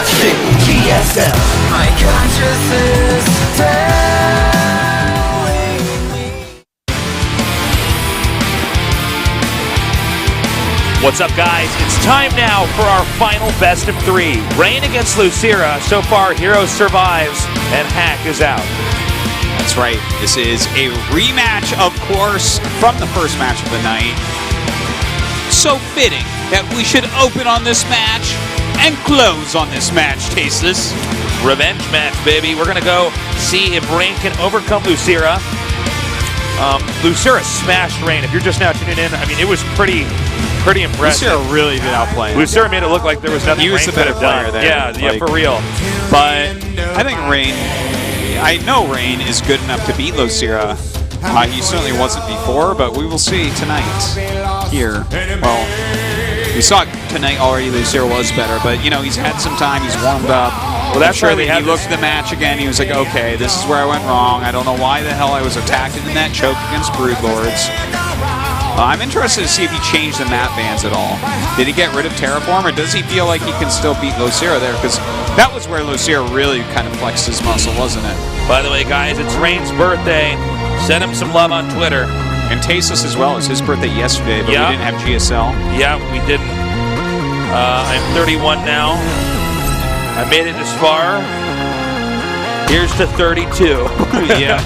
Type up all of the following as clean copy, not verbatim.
HOT6 GSL. My conscience is telling me. What's up, guys? It's time now for our final best of 3. Rain against Losira. So far, Hero survives and Hack is out. That's right. This is a rematch, of course, from the first match of the night. So fitting that we should open on this match and close on this match, Tasteless. Revenge match, baby. We're going to go see if Rain can overcome Losira. Losira smashed Rain. If you're just now tuning in, I mean, it was pretty impressive. Losira really did outplay him. Losira made it look like there was nothing he was Rain the better could have player done. there. Yeah, for real. But I think I know Rain is good enough to beat Losira. He certainly wasn't before, but we will see tonight here. Well, we saw tonight already Losira was better, but you know, he's had some time, he's warmed up. Well, that's sure why that he looked at the match again, he was like, okay, this is where I went wrong. I don't know why the hell I was attacked in that choke against Broodlords. I'm interested to see if he changed the map bans at all. Did he get rid of Terraform, or does he feel like he can still beat Losira there? Because that was where Losira really kind of flexed his muscle, wasn't it? By the way, guys, it's Rain's birthday. Send him some love on Twitter. And Tasteless as well. It was his birthday yesterday, but Yeah. we didn't have GSL. Yeah, we didn't. I'm 31 now. I made it this far. Here's to 32. Yeah.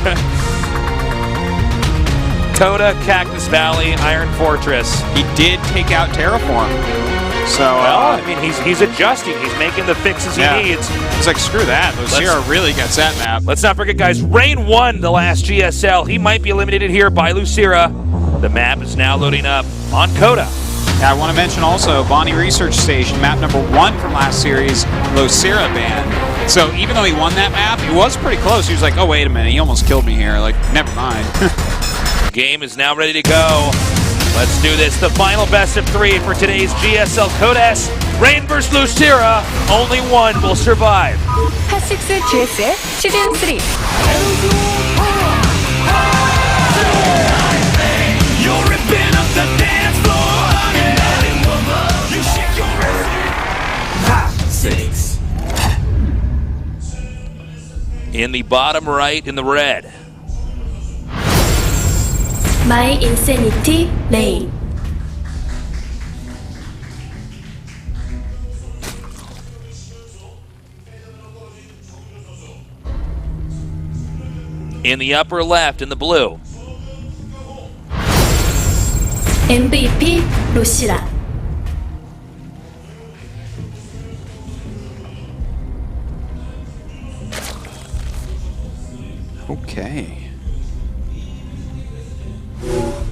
Coda, Cactus Valley, Iron Fortress. He did take out Terraform. So, Well, I mean, he's adjusting. He's making the fixes he needs. He's like, screw that. Losira really gets that map. Let's not forget, guys, Rain won the last GSL. He might be eliminated here by Losira. The map is now loading up on Coda. Yeah, I want to mention also Bonnie Research Station, map number 1 from last series, Losira banned. So even though he won that map, he was pretty close. He was like, oh, wait a minute, he almost killed me here. Like, never mind. Game is now ready to go. Let's do this. The final best of 3 for today's GSL Code S. Rain vs. Losira. Only one will survive. HOT6 GSL 시즌 3. You're ripping up the dance floor. You shake your HOT6. In the bottom right, in the red. My Insanity Rain. In the upper left, in the blue. MVP Losira. Okay.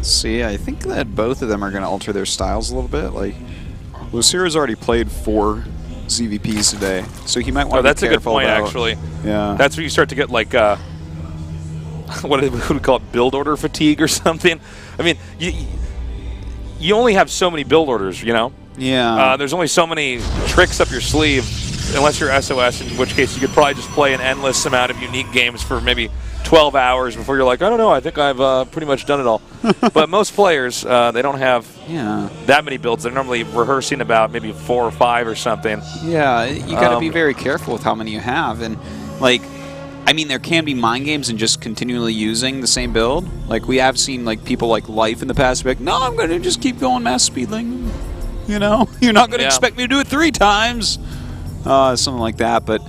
See, I think that both of them are going to alter their styles a little bit. Like, Losira's already played 4 ZVPs today, so he might want to be That's a good careful point, about, actually. Yeah. That's where you start to get, like, what do we call it, build order fatigue or something? I mean, you only have so many build orders, you know? Yeah. There's only so many tricks up your sleeve, unless you're SOS, in which case you could probably just play an endless amount of unique games for maybe 12 hours before you're like, I don't know, I think I've pretty much done it all. But most players, they don't have that many builds. They're normally rehearsing about maybe 4 or 5 or something. Yeah, you got to be very careful with how many you have. And, like, I mean, there can be mind games in just continually using the same build. Like, we have seen, like, people like Life in the past be like, no, I'm going to just keep going Mass Speedling. You know? You're not going to expect me to do it 3 times. Something like that. But,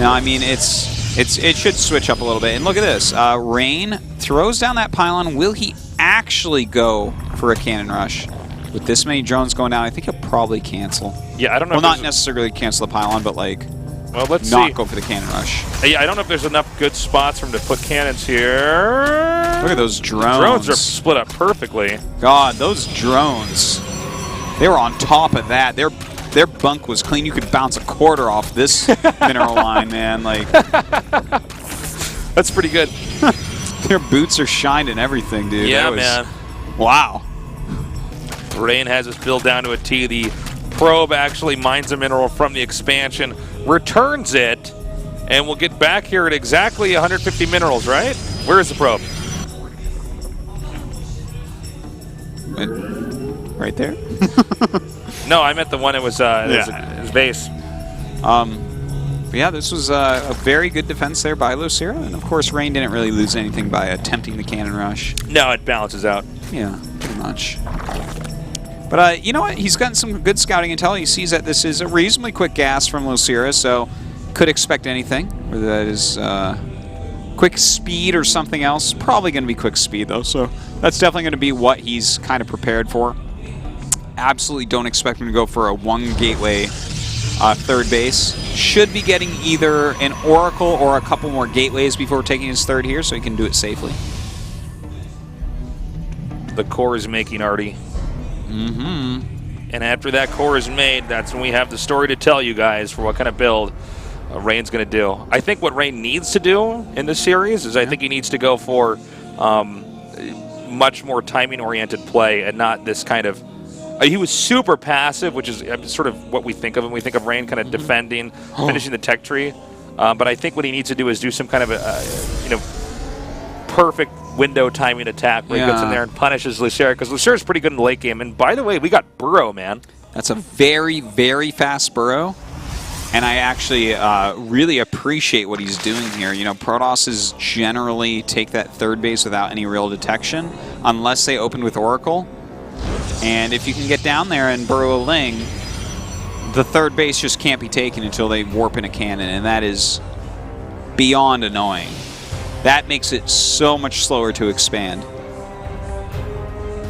no, I mean, it should switch up a little bit. And look at this. Rain throws down that pylon. Will he actually go for a cannon rush? With this many drones going down, I think he'll probably cancel. Yeah, I don't know. Well, not necessarily cancel the pylon, but like, well, let's not go for the cannon rush. Yeah, I don't know if there's enough good spots for him to put cannons here. Look at those drones. The drones are split up perfectly. God, those drones. They were on top of that. Their bunk was clean. You could bounce a quarter off this mineral line, man. Like, that's pretty good. Their boots are shined and everything, dude. Yeah, man. Wow. Rain has his build down to a T. The probe actually mines a mineral from the expansion, returns it, and we'll get back here at exactly 150 minerals, right? Where is the probe? Right there? No, I meant the one that was his base. But yeah, this was a very good defense there by Losira, and of course Rain didn't really lose anything by attempting the cannon rush. No, it balances out. Yeah, pretty much. But you know what? He's gotten some good scouting intel. He sees that this is a reasonably quick gas from Losira, so could expect anything. Whether that is quick speed or something else. Probably going to be quick speed, though, so that's definitely going to be what he's kind of prepared for. Absolutely don't expect him to go for a one gateway third base. Should be getting either an Oracle or a couple more gateways before taking his third here, so he can do it safely. The core is making, Artie. And after that core is made, that's when we have the story to tell you guys for what kind of build Rain's going to do. I think what Rain needs to do in this series is I think he needs to go for much more timing-oriented play and not this kind of... he was super passive, which is sort of what we think of when we think of Rain, kind of defending, finishing the tech tree. But I think what he needs to do is do some kind of a, perfect window timing attack where he gets in there and punishes Losira, because Lucira's pretty good in the late game. And by the way, we got Burrow, man. That's a very, very fast Burrow. And I actually really appreciate what he's doing here. Protosses generally take that third base without any real detection, unless they open with Oracle. And if you can get down there and burrow a Ling, the third base just can't be taken until they warp in a cannon, and that is beyond annoying. That makes it so much slower to expand.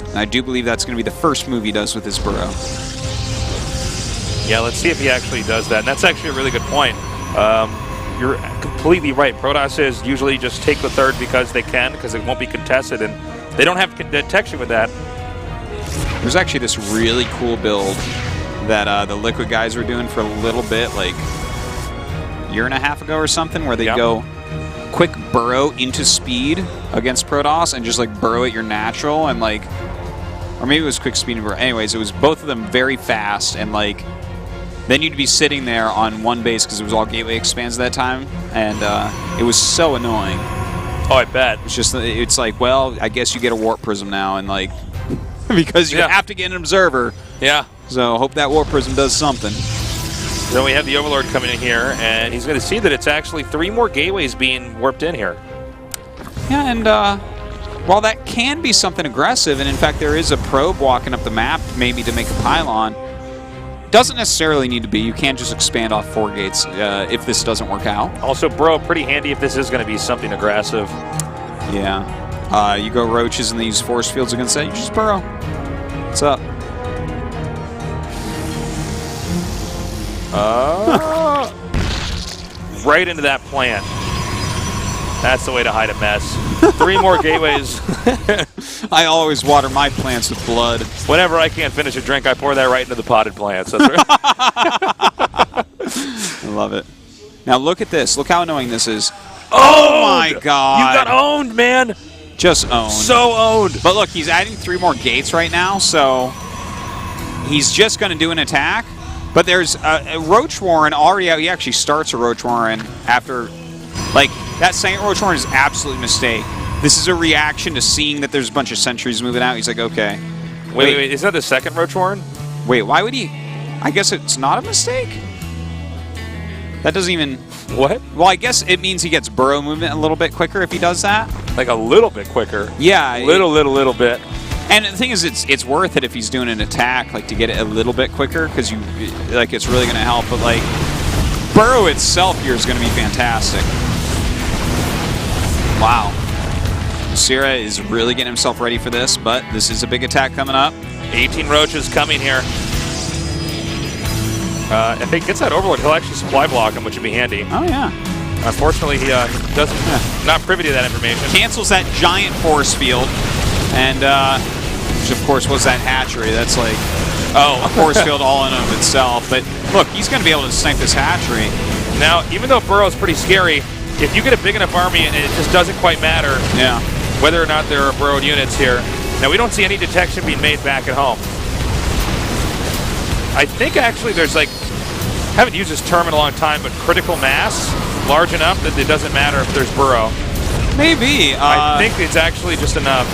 And I do believe that's going to be the first move he does with his burrow. Yeah, let's see if he actually does that. And that's actually a really good point. You're completely right. Protosses usually just take the third because they can, because it won't be contested, and they don't have detection with that. There's actually this really cool build that the Liquid guys were doing for a little bit, like a year and a half ago or something, where they go quick burrow into speed against Protoss and just like burrow at your natural, and like, or maybe it was quick speed and burrow. Anyways, it was both of them very fast, and like then you'd be sitting there on one base because it was all gateway expands at that time, and it was so annoying. Oh, I bet. It's like, well, I guess you get a warp prism now, and like because you have to get an observer. Yeah. So hope that warp prism does something. Then we have the Overlord coming in here, and he's going to see that it's actually 3 more gateways being warped in here. Yeah, and while that can be something aggressive, and in fact there is a probe walking up the map maybe to make a pylon, doesn't necessarily need to be. You can't just expand off 4 gates if this doesn't work out. Also, Bro, pretty handy if this is going to be something aggressive. Yeah. You go Roaches and they use force fields against that, you just burrow. What's up? Right into that plant. That's the way to hide a mess. 3 more gateways. I always water my plants with blood. Whenever I can't finish a drink, I pour that right into the potted plants. That's right. I love it. Now look at this. Look how annoying this is. Oh my god. You got owned, man. Just owned. So owned. But look, he's adding 3 more gates right now, so he's just going to do an attack. But there's a Roach Warren already out. He actually starts a Roach Warren after, like, that second Roach Warren is absolute mistake. This is a reaction to seeing that there's a bunch of sentries moving out. He's like, okay. Wait, is that the second Roach Warren? Wait, why would he? I guess it's not a mistake? That doesn't even... What? Well, I guess it means he gets burrow movement a little bit quicker if he does that. Like a little bit quicker. Yeah. Little bit. And the thing is, it's worth it if he's doing an attack, like to get it a little bit quicker, because it's really going to help. But like, burrow itself here is going to be fantastic. Wow. Losira is really getting himself ready for this, but this is a big attack coming up. 18 Roaches coming here. If he gets that Overlord, he'll actually supply block him, which would be handy. Oh, yeah. Unfortunately, he doesn't, not privy to that information. Cancels that giant force field, and which of course was that hatchery. That's like a force field all in and of itself. But look, he's going to be able to snipe this hatchery. Now, even though Burrow's pretty scary, if you get a big enough army and it just doesn't quite matter whether or not there are burrowed units here. Now, we don't see any detection being made back at home. I think actually there's like, haven't used this term in a long time, but critical mass large enough that it doesn't matter if there's burrow. Maybe. I think it's actually just enough.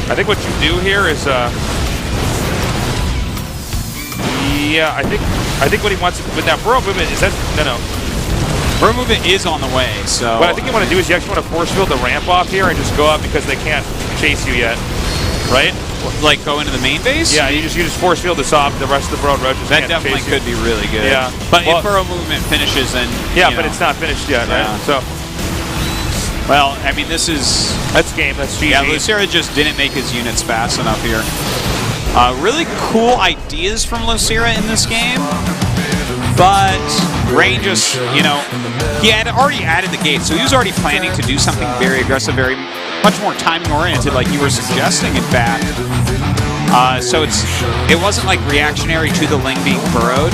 I think what you do here is Yeah, I think what he wants with that burrow movement is that no. Burrow movement is on the way, so... What I think you want to do is you actually want to force field the ramp off here and just go up because they can't chase you yet, right? Like go into the main base? Yeah, you just force field this off. The rest of the burrowed roaches That can't definitely chase you. could be really good. Yeah. But Well, if burrow movement finishes, then yeah, you but know. it's not finished yet, right? Yeah. So Well, I mean, this is... that's game. That's GG. Yeah, Losira just didn't make his units fast enough here. Really cool ideas from Losira in this game, but Rain just, you know, he had already added the gate, so he was already planning to do something very aggressive, very much more timing-oriented, like you were suggesting, in fact. So it wasn't like reactionary to the Ling being burrowed,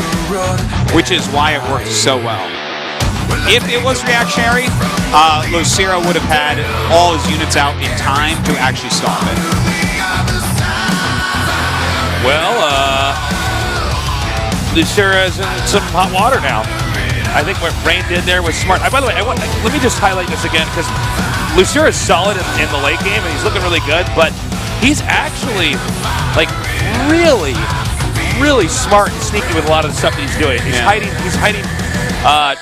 which is why it worked so well. If it was reactionary, Losira would have had all his units out in time to actually stop it. Well, Losira is in some hot water now. I think what Rain did there was smart. By the way, let me just highlight this again because Losira is solid in the late game and he's looking really good, but he's actually like really smart and sneaky with a lot of the stuff that he's doing. He's hiding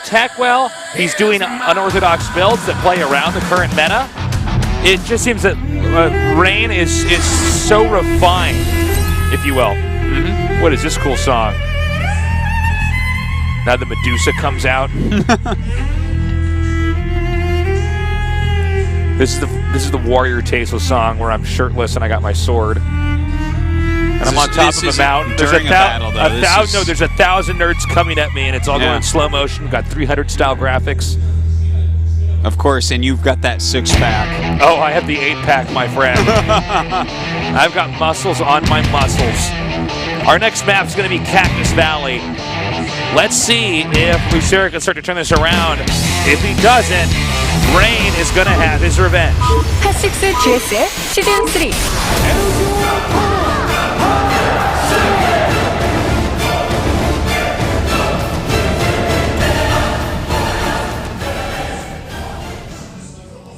tech well. He's doing unorthodox builds that play around the current meta. It just seems that Rain is so refined, if you will. What is this cool song? Now the Medusa comes out. This is the Warrior Tasteless song where I'm shirtless and I got my sword. And I'm on top of a mountain. There's during a battle, though. There's 1,000 nerds coming at me and it's all going in slow motion. Got 300 style graphics. Of course, and you've got that 6-pack. Oh, I have the 8-pack, my friend. I've got muscles on my muscles. Our next map is going to be Cactus Valley. Let's see if Losira can start to turn this around. If he doesn't, Rain is going to have his revenge. HOT6 GSL 시즌 3.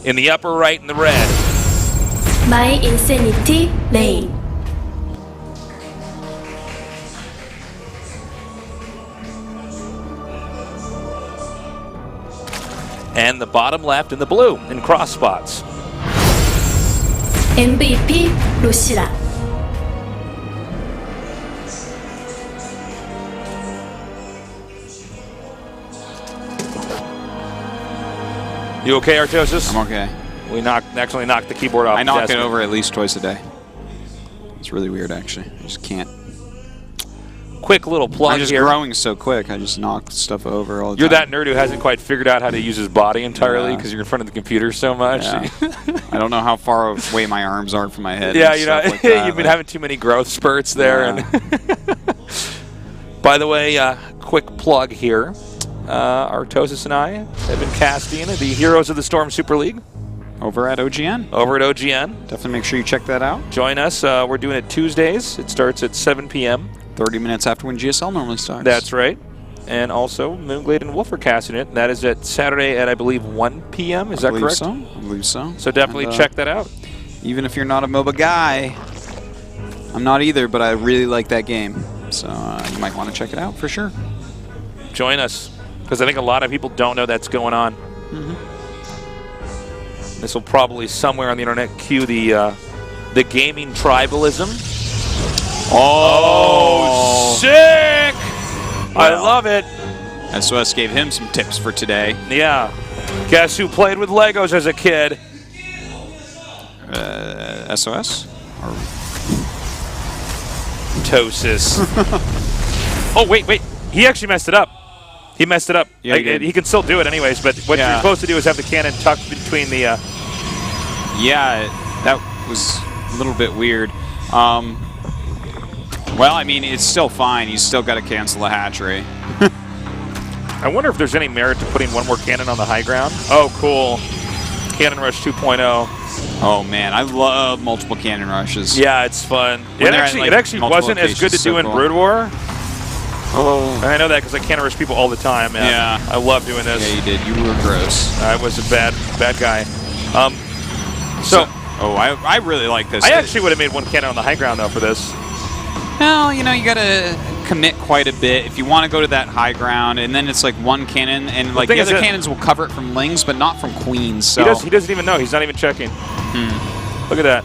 In the upper right in the red. My Insanity Lane. And the bottom left in the blue in cross spots. MVP Losira. You okay, Artosis? I'm okay. We accidentally knocked the keyboard off I the knock desk. it over at least twice a day. It's really weird, actually. I just can't. Quick little plug I'm just here. growing so quick. I just knock stuff over all the You're time. that nerd who hasn't quite figured out how to use his body entirely because Yeah. you're in front of the computer so much. Yeah. I don't know how far away my arms are from my head. Yeah, and you know, stuff like that, you've been like- having too many growth spurts there. Yeah. And by the way, quick plug here. Artosis and I have been casting the Heroes of the Storm Super League Over at OGN. over at OGN. Definitely make sure you check that out. Join us. We're doing it Tuesdays. It starts at 7 p.m. 30 minutes after when GSL normally starts. That's right. And also, Moonglade and Wolf are casting it. And that is at Saturday at, I believe, 1 p.m. Is that correct? So. I believe so. So definitely And, check that out. Even if you're not a MOBA guy, I'm not either, but I really like that game. So you might want to check it out for sure. Join us. Because I think a lot of people don't know that's going on. This will probably somewhere on the internet cue the gaming tribalism. Oh, sick! I love it. SOS gave him some tips for today. Yeah. Guess who played with Legos as a kid? SOS? Or Tosis. Oh, wait. He actually messed it up. He messed it up. Yeah, he did. He can still do it anyways, but what you're supposed to do is have the cannon tucked between the... Yeah, that was a little bit weird. Well, I mean, it's still fine. You still got to cancel the hatchery. I wonder if there's any merit to putting one more cannon on the high ground. Oh, cool. Cannon Rush 2.0. Oh, man, I love multiple cannon rushes. Yeah, it's fun. When It they're at, actually, like, it actually multiple wasn't as good to locations, do so in cool. Brood War. Oh. And I know that because I cannon rush people all the time, man. Yeah. I love doing this. Yeah, you did. You were gross. I was a bad guy. So I really like this. I actually would have made one cannon on the high ground, though, for this. Well, you know, you gotta commit quite a bit if you want to go to that high ground, and then it's like one cannon, and like the other cannons will cover it from lings, but not from queens. So he doesn't even know. He's not even checking. Look at that.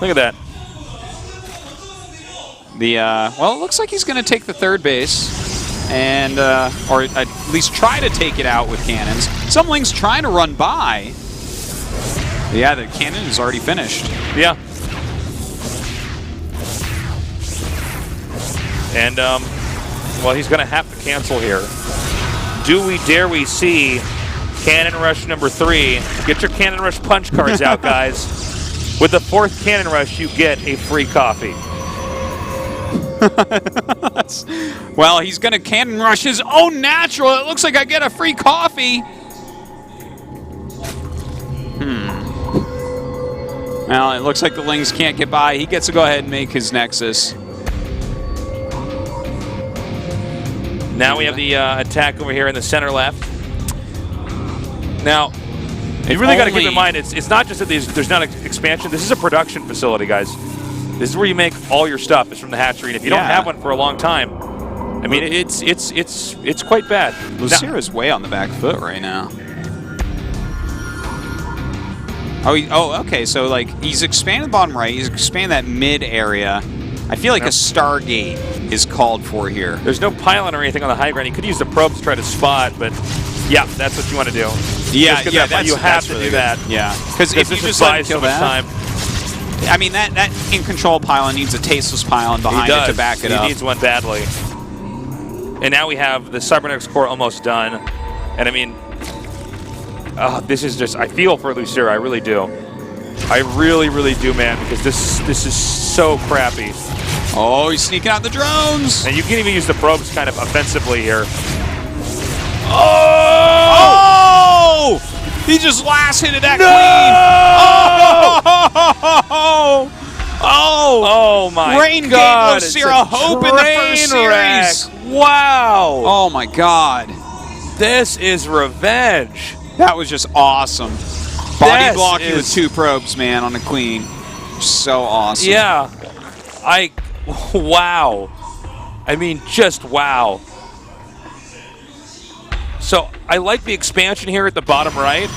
Look at that. Well, it looks like he's going to take the third base, and or at least try to take it out with cannons. Some lings trying to run by. Yeah, the cannon is already finished. Yeah. And, well, he's going to have to cancel here. Dare we see Cannon Rush number 3? Get your Cannon Rush punch cards out, guys. With the 4th Cannon Rush, you get a free coffee. Well, he's going to Cannon Rush his own natural. It looks like I get a free coffee. Well, it looks like the lings can't get by. He gets to go ahead and make his Nexus. Now we have the attack over here in the center left. Now, you really got to keep in mind, it's not just that there's not an expansion. This is a production facility, guys. This is where you make all your stuff. It's from the hatchery, and if you don't have one for a long time, I mean, it's quite bad. Losira is way on the back foot right now. Oh, okay. So like he's expanded the bottom right. He's expanded that mid area. I feel like a Stargate is called for here. There's no pylon or anything on the high ground. You could use the probes to try to spot, but yeah, that's what you want to do. Yeah, you have to do that. Yeah, because if you just buy so much time. I mean, that in-control pylon needs a tasteless pylon behind it to back it up. He needs one badly. And now we have the cybernetics core almost done. And I mean, this is just, I feel for Losira, I really do. I really, really do, man, because this is so crappy. Oh, he's sneaking out the drones! And you can even use the probes kind of offensively here. Oh! He just last hitted that queen! Oh my Rain God! Losira hope in the first series! Wow! Oh my God! This is revenge. That was just awesome. Body blocking with 2 probes, man, on the queen. So awesome. Yeah. Wow. I mean, just wow. So, I like the expansion here at the bottom right.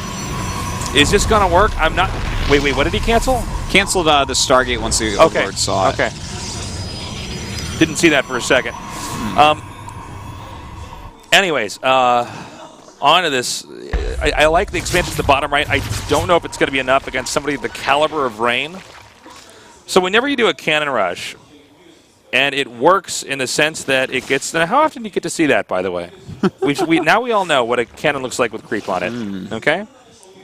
Is this going to work? I'm not... Wait, what did he cancel? Canceled the Stargate once the Overlord saw it. Okay. Didn't see that for a second. Anyways, on to this. I like the expansion at the bottom right. I don't know if it's going to be enough against somebody the caliber of Rain. So whenever you do a cannon rush, and it works in the sense that it gets... Now, how often do you get to see that, by the way? Now we all know what a cannon looks like with creep on it, okay?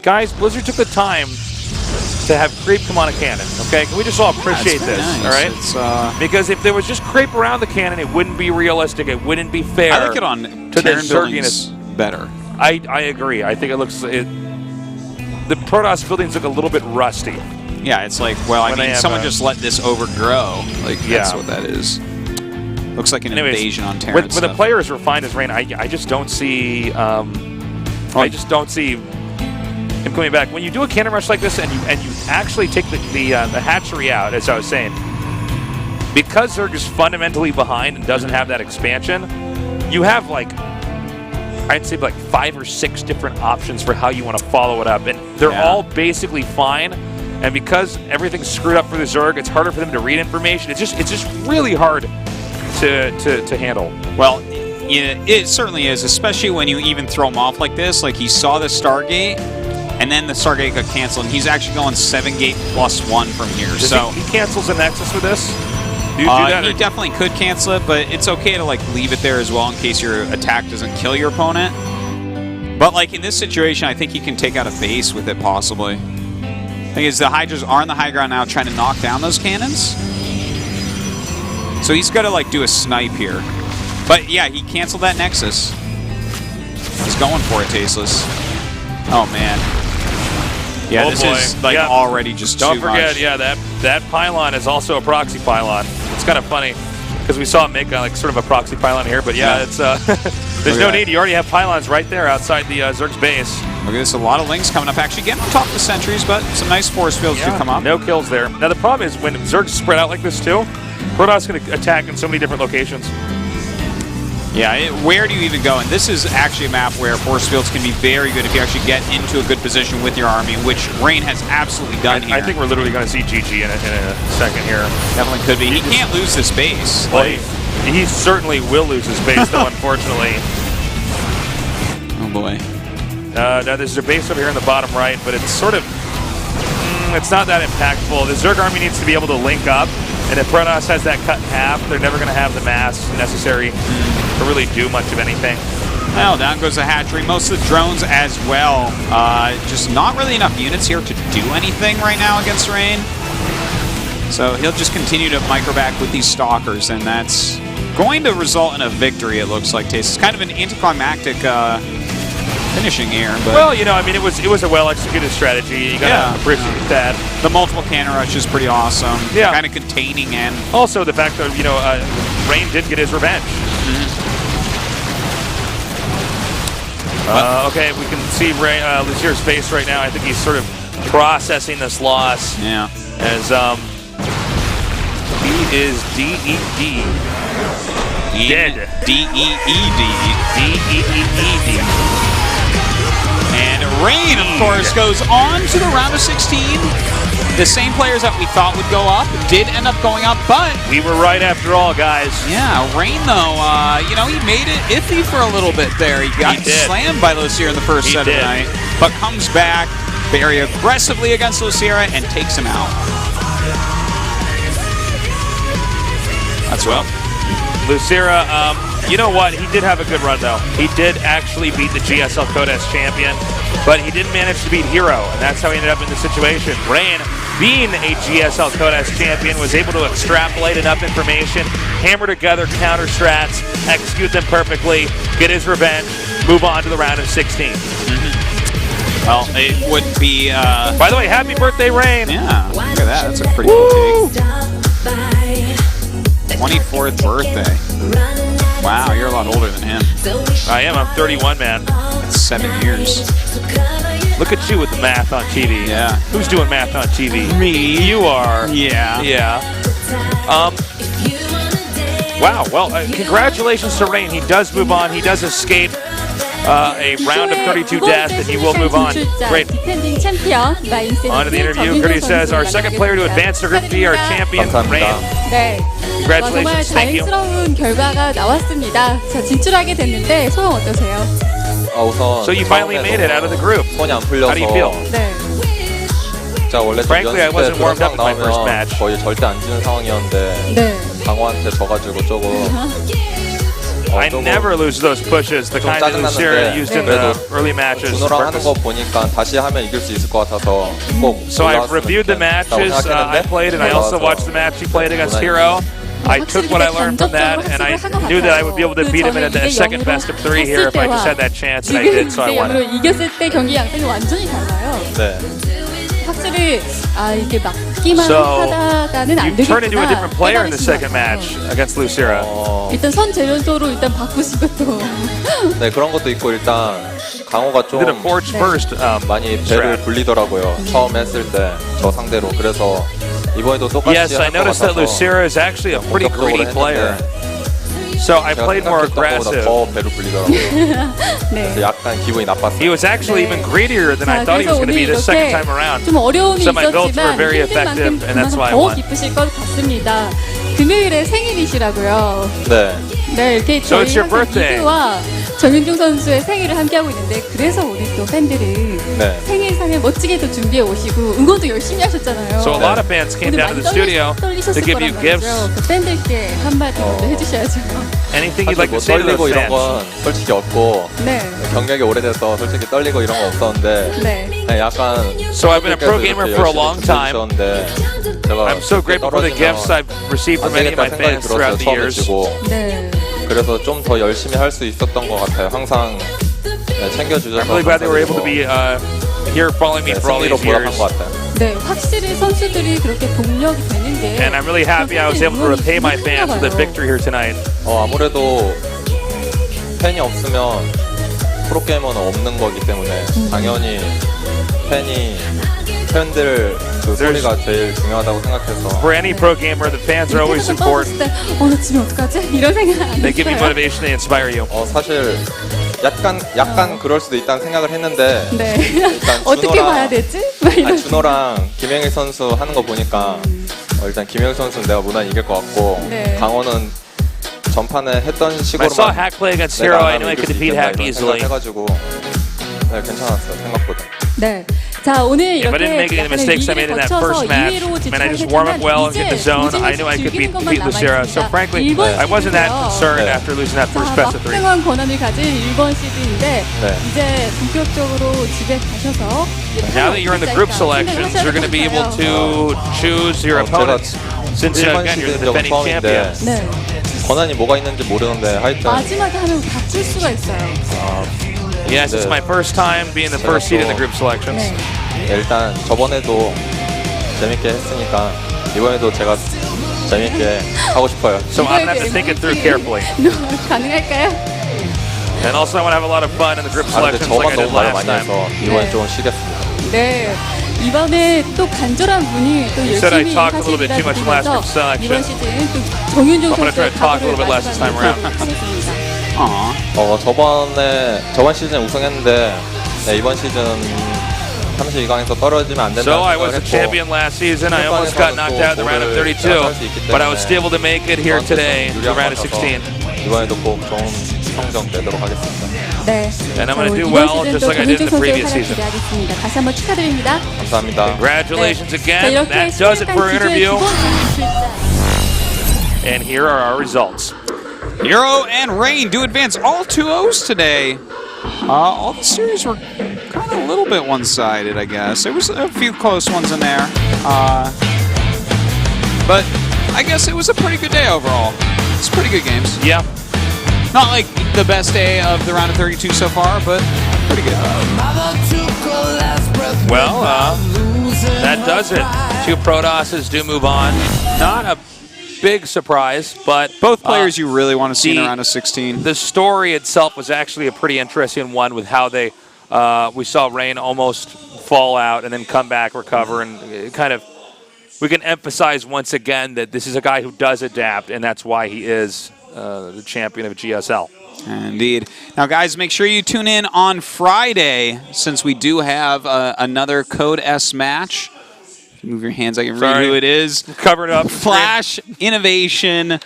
Guys, Blizzard took the time to have creep come on a cannon, okay? Can we just all appreciate this, nice. all right? It's, because if there was just creep around the cannon, it wouldn't be realistic. It wouldn't be fair. I like it on Terran buildings better. I agree. I think it looks... the Protoss buildings look a little bit rusty. Yeah, it's like, well, I mean, someone just let this overgrow. Like, that's what that is. Looks like an invasion on Terran When the player is refined as Rain, I just don't see... I just don't see him coming back. When you do a cannon rush like this and you actually take the hatchery out, as I was saying, because Zerg is fundamentally behind and doesn't have that expansion, you have like... I'd say like 5 or 6 different options for how you want to follow it up, and they're all basically fine. And because everything's screwed up for the Zerg, it's harder for them to read information. It's just really hard to handle. Well, yeah, it certainly is, especially when you even throw him off like this. Like he saw the Stargate, and then the Stargate got canceled, and he's actually going 7 gate +1 from here. He cancels a Nexus with this. Do you do that? He definitely could cancel it, but it's okay to like leave it there as well in case your attack doesn't kill your opponent. But like in this situation, I think he can take out a base with it possibly. The thing is, the Hydras are on the high ground now trying to knock down those cannons. So he's got to like do a snipe here. But yeah, he canceled that Nexus. He's going for it, Tasteless. Oh man. Yeah, this is like already just too much. Don't forget, that pylon is also a proxy pylon. It's kind of funny because we saw him make like sort of a proxy pylon here, but it's there's no need. You already have pylons right there outside the Zerg's base. Look at this, a lot of lings coming up. Actually, getting on top of the sentries, but some nice force fields do come up. No kills there. Now the problem is when Zerg's spread out like this too, Protoss can attack in so many different locations. Yeah, where do you even go? And this is actually a map where force fields can be very good if you actually get into a good position with your army, which Rain has absolutely done here. I think we're literally going to see GG in a second here. Definitely could be. He can't lose this base. Well, he certainly will lose his base, though, unfortunately. Oh, boy. Now, there's a base over here in the bottom right, but it's sort of... it's not that impactful. The Zerg army needs to be able to link up, and if Protoss has that cut in half, they're never going to have the mass necessary to really do much of anything. Well, down goes the hatchery. Most of the drones as well. Just not really enough units here to do anything right now against Rain. So he'll just continue to microback with these stalkers, and that's going to result in a victory, it looks like, Taste. It's kind of an anticlimactic finishing here. But well, you know, I mean, it was a well-executed strategy. You gotta appreciate that. The multiple cannon rush is pretty awesome. Yeah. Kind of containing and... Also, the fact that, you know, Rain did get his revenge. Okay, we can see Losira's face right now. I think he's sort of processing this loss. Yeah. As he is DED. Dead. D-E-E-D. D-E-E-E-D. And Rain, of course, goes on to the round of 16. The same players that we thought would go up did end up going up, but... we were right after all, guys. Yeah, Rain, though, you know, he made it iffy for a little bit there. He got slammed by Losira in the first set of the night, but comes back very aggressively against Losira and takes him out. That's well. Losira, you know what? He did have a good run, though. He did actually beat the GSL Code S Champion, but he didn't manage to beat Hero, and that's how he ended up in the situation. Rain, being a GSL Code S Champion, was able to extrapolate enough information, hammer together counter strats, execute them perfectly, get his revenge, move on to the round of 16. Well, it would be... by the way, happy birthday, Rain! Yeah, look at that. That's a pretty cool cake. 24th birthday. Wow, you're a lot older than him. I am. I'm 31, man. That's 7 years. Look at you with the math on TV. Yeah. Who's doing math on TV? Me. You are. Yeah. Yeah. Wow. Well, congratulations to Rain. He does move on. He does escape a round of 32 death, and he will move on. Great. On to the interview. Curtis says, our second player to advance to Group D, our champion, Rain. 네. Congratulations. 정말 Thank you. 다행스러운 결과가 나왔습니다. 자, 진출하게 됐는데 소감 어떠세요? 우선 So you finally made it out of the group. 손이 안 풀려서. How do you feel? 네. 제가 원래 좀 Frankly, I 연습 때 wasn't warmed up 그런 in my first 나오면 match. 거의 절대 안 지는 상황이었는데 네. 강호한테 져가지고 조금 I never lose those pushes, the kind that Losira used in the early matches. 준호랑 하는 거 보니까 다시 하면 이길 수 있을 것 같아서 꼭 So I've reviewed the matches I played, and I also watched the match he played against Hero. I took what I learned from that, and I knew that I would be able to beat him in a second best of 3 here if I just had that chance, and I did, so I won it. 이겼을 때 경기 양상이 완전히 달라요. 네. 확실히 이게 막기만 So 하다가는 안 you turn into a 되겠구나. different player in the second match against Losira. 일단 선 재련소로 일단 바꾸시고 또. 네, 그런 것도 있고 일단 강호가 좀 Did a forge first 많이 배를 strat. 불리더라고요. 처음 했을 때 저 상대로. 그래서 이번에도 똑같이 Yes, I 할 것 noticed that 같아서 Losira is actually a pretty greedy 공격적으로 player. 했는데 So I 제가 played more 생각했던 것보다 aggressive. 더 배를 불리더라고요. 네. 그래서 약간 기분이 나빴어요. He was actually even greedier than I 자, thought he was 그래서 going to be 오늘 the second 이렇게 time around. 좀 어려움이 So my builds were 있었지만 very 힘든 만큼 effective, and that's why I 더 won. 기쁘실 것 같습니다. 금요일에 생일이시라고요. 네. 네, 이렇게 So 저희 it's your 항상 birthday. 이드와 정윤종 선수의 생일을 함께하고 있는데 그래서 우리 또 팬들이 네. 생일상을 멋지게 또 준비해 오시고 응원도 열심히 하셨잖아요. So a lot of fans came 오늘 down to 많이 the studio to 떨리셨을 give you 거란 gifts. 말이죠. 그 팬들께 한마디 먼저 해주셔야죠. Anything you'd 사실 like to 뭐 say to 떨리고 those 이런 fans? 건 솔직히 없고 네, 경력이 오래돼서 솔직히 떨리고 이런 거 없었는데 네. 그냥 약간 So I've been a pro gamer for a long time. 제가 I'm so grateful for the gifts I've received from many of my fans throughout the years. 네. 그래서 좀 더 열심히 할 수 있었던 것 같아요. 항상 챙겨주셔서 I'm really glad they were able to be here following me for all 승리로 these years. 보답한 것 같아요. 네, 확실히 선수들이 그렇게 동력이 되는 게 And I'm really happy I was able to repay my fans with a victory here tonight. 아무래도 팬이 없으면 프로게이머는 없는 거기 때문에 당연히 팬들 그 소리가 제일 중요하다고 생각해서 For any pro gamer, the fans are always 밑에서 떨어졌을 important. 때 나 지금 어떡하지? 이런 생각 안 They give you 했어요. motivation, they inspire you. 사실 약간 그럴 수도 있다는 생각을 했는데 네. 일단 어떻게 봐야 되지? 막 이런. 준호랑 김영일 선수 하는 거 보니까 일단 김영일 선수는 내가 무난히 이길 것 같고 네. 강원은 전판에 했던 I saw 식으로만 Hack play against 내가 Hero. 안 I knew I 하면 could 이길 수 defeat 있겠다 Hack 이런 easily. 생각해가지고 네, 괜찮았어요 생각보다. 네. 자, 오늘 If I didn't make any 약간의 mistakes I made in 위기를 that 거쳐서 first match, 2위로 man, I just warm up well and get the zone. I knew I could beat Losira. So frankly, I wasn't that concerned 네. after losing that 자, first best of 3. 막강한 권한을 가진 1번 시드인데 네. 이제 본격적으로 집에 가셔서 Now that you're in the group selections, you're going to be able to choose your opponents. Since again, you're the defending champion. 네. 권한이 뭐가 있는지 모르는데 하여튼 마지막에 하면 바뀔 수가 있어요. Yes, it's my first time being the first seed in the group selections. 네. 일단 저번에도 재밌게 했으니까 이번에도 제가 재밌게 하고 싶어요. So I'm going to have to think it through carefully. 가능할까요? And also, I want to have a lot of fun in the group 근데 selections like I 저만 did 너무 말을 last 많이 time. 해서 이번에 네. 좀 쉬겠습니다. 네. 이번에 또 간절한 분이 또 You said I 열심히 talked a little bit too much last group 하시면서 selection. 이번 시즌 또 정윤종 I'm gonna try 선수의 to talk a little bit less this time around. 하겠습니다. 저번 시즌 우승했는데 네, 이번 시즌 32강에서 떨어지면 안 된다는 So I was 생각을 the 했고 champion last season. I almost got knocked out in the round of 32, but I was still able to make it here today, the round of 16. 이번에도 꼭 좋은 성적 내도록 하겠습니다. 네. And I'm 자, gonna do 이번 well, 시즌 just 또 like I did in 정윤종 the 선수의 previous 활약 season. 기대하겠습니다. 다시 한번 축하드립니다. 감사합니다. Congratulations 자, again. 이렇게 That does it for our 16강 기준의 interview. 기본 출전. And here are our results. Euro and Rain do advance all 2-0s today. All the series were kind of a little bit one-sided, I guess. There was a few close ones in there. But I guess it was a pretty good day overall. It's pretty good games. Yeah. Not like the best day of the round of 32 so far, but pretty good. Well, that does it. Two Protosses do move on. Not a big surprise, but Both players you really want to see in a the- round of 16. the story itself was actually a pretty interesting one with how they we saw Rain almost fall out and then come back, recover, and it kind of we can emphasize once again that this is a guy who does adapt, and that's why he is the champion of GSL. Indeed. Now, guys, make sure you tune in on Friday since we do have another Code S match. Move your hands. I can read Sorry. who it is. Cover it up. Flash, Innovation,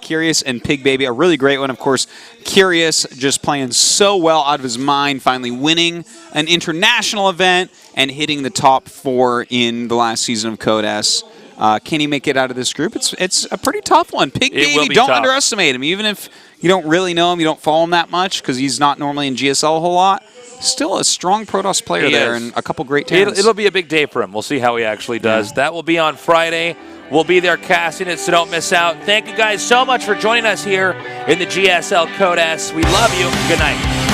Curious, and Pig Baby. A really great one, of course. Curious just playing so well out of his mind, finally winning an international event and hitting the top 4 in the last season of Code S. Can he make it out of this group? It's a pretty tough one. Pig It will Baby, be don't tough. underestimate him. Even if you don't really know him, you don't follow him that much because he's not normally in GSL a whole lot. Still a strong Protoss player He there is. and a couple great talents. It'll be a big day for him. We'll see how he actually does. Yeah. That will be on Friday. We'll be there casting it, so don't miss out. Thank you guys so much for joining us here in the GSL Code S. We love you. Good night.